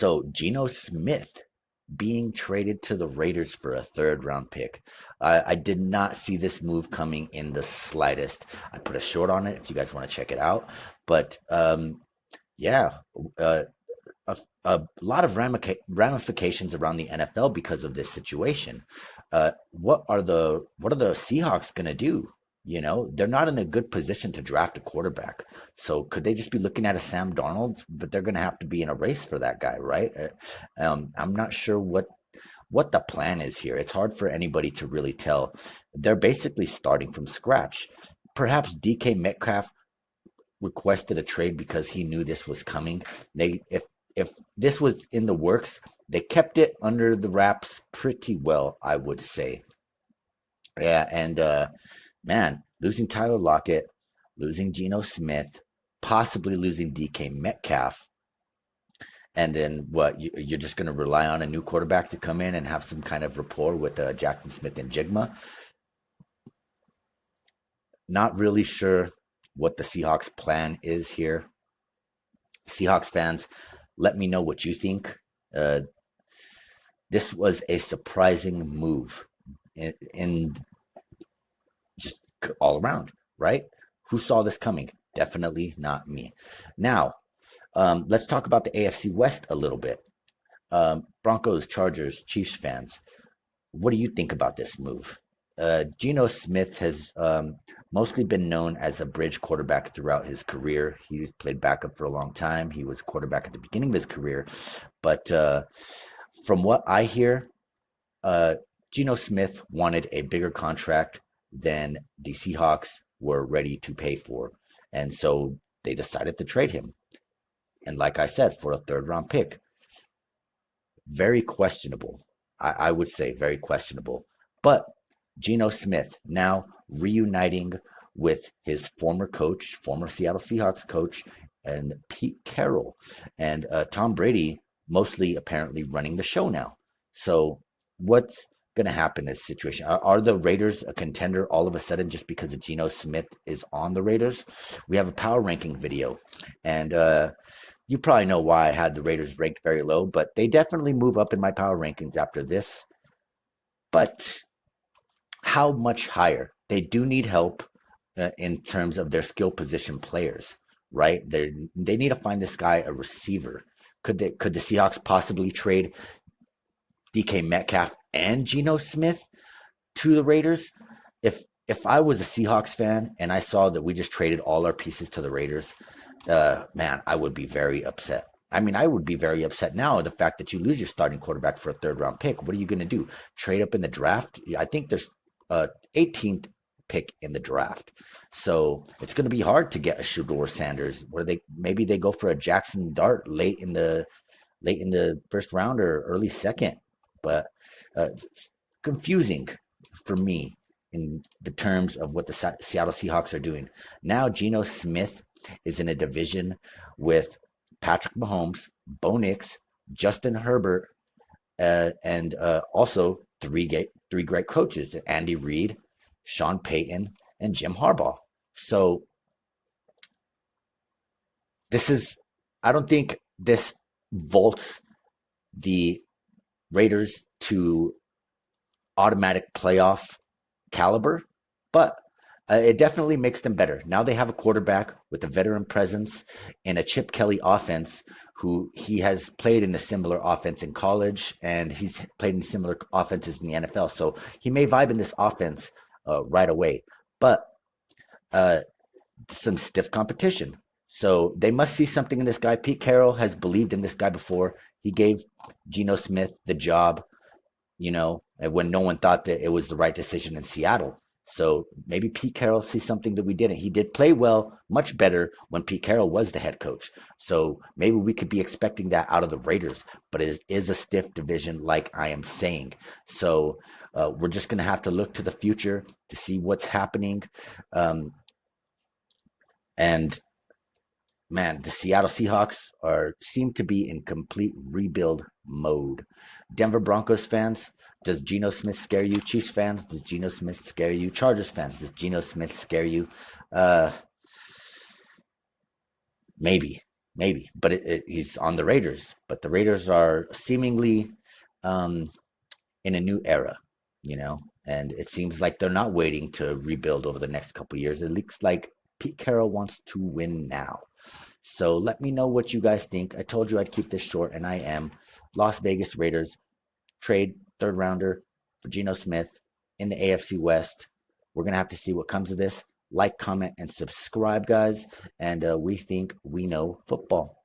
So Geno Smith being traded to the Raiders for a third round pick. I did not see this move coming in the slightest. I put a short on it if you guys want to check it out. But yeah, uh, a lot of ramifications around the NFL because of this situation. What are the Seahawks going to do? You know, they're not in a good position to draft a quarterback. So could they just be looking at a Sam Darnold? But they're going to have to be in a race for that guy, right? I'm not sure what the plan is here. It's hard for anybody to really tell. They're basically starting from scratch. Perhaps DK Metcalf requested a trade because he knew this was coming. If this was in the works, they kept it under the wraps pretty well, I would say. Yeah, and man, losing Tyler Lockett, losing Geno Smith, possibly losing DK Metcalf, and then what? You're just going to rely on a new quarterback to come in and have some kind of rapport with Jackson Smith and Jigma. Not really sure what the Seahawks plan is here. Seahawks fans, let me know what you think. Uh, this was a surprising move in just all around, right? Who saw this coming? Definitely not me. Now, let's talk about the AFC West a little bit. Broncos, Chargers, Chiefs fans, what do you think about this move? Geno Smith has mostly been known as a bridge quarterback throughout his career. He's played backup for a long time. He was quarterback at the beginning of his career. But from what I hear, uh, Geno Smith wanted a bigger contract than the Seahawks were ready to pay for. And so they decided to trade him. And like I said, for a third round pick, very questionable. I would say very questionable. But Geno Smith now reuniting with his former coach, former Seattle Seahawks coach, and Pete Carroll, and Tom Brady mostly apparently running the show now. So what's going to happen in this situation? Are the Raiders a contender all of a sudden just because of Geno Smith is on the Raiders? We have a power ranking video, and you probably know why I had the Raiders ranked very low, but they definitely move up in my power rankings after this. But how much higher? They do need help in terms of their skill position players, right? They need to find this guy a receiver. Could the Seahawks possibly trade DK Metcalf and Geno Smith to the Raiders? If I was a Seahawks fan and I saw that we just traded all our pieces to the Raiders, man, I would be very upset. I mean, I would be very upset now the fact that you lose your starting quarterback for a third round pick. What are you going to do? Trade up in the draft? I think there's 18th pick in the draft, so it's going to be hard to get a Shedeur Sanders. Where maybe they go for a Jackson Dart late in the first round or early second, but it's confusing for me in the terms of what the Seattle Seahawks are doing. Now Geno Smith is in a division with Patrick Mahomes, Bo Nix, Justin Herbert, and also three great coaches: Andy Reid, Sean Payton, and Jim Harbaugh. So this is, I don't think this vaults the Raiders to automatic playoff caliber, but it definitely makes them better. Now they have a quarterback with a veteran presence and a Chip Kelly offense who he has played in a similar offense in college and he's played in similar offenses in the NFL. So he may vibe in this offense right away, but uh, some stiff competition. So they must see something in this guy. Pete Carroll has believed in this guy before. He gave Geno Smith the job, when no one thought that it was the right decision in Seattle. So maybe Pete Carroll sees something that we didn't. He did play well, much better when Pete Carroll was the head coach. So maybe we could be expecting that out of the Raiders, but it is a stiff division, like I am saying. So we're just going to have to look to the future to see what's happening. And man, the Seattle Seahawks seem to be in complete rebuild mode. Denver Broncos fans, does Geno Smith scare you? Chiefs fans, does Geno Smith scare you? Chargers fans, does Geno Smith scare you? Uh, Maybe. maybe, but he's on the Raiders. But the Raiders are seemingly um, in a new era, you know, and it seems like they're not waiting to rebuild over the next couple of years. It looks like Pete Carroll wants to win now. So let me know what you guys think. I told you I'd keep this short, and I am. Las Vegas Raiders trade third rounder for Geno Smith in the AFC West. We're going to have to see what comes of this. Like, comment, and subscribe, guys. And we think we know football.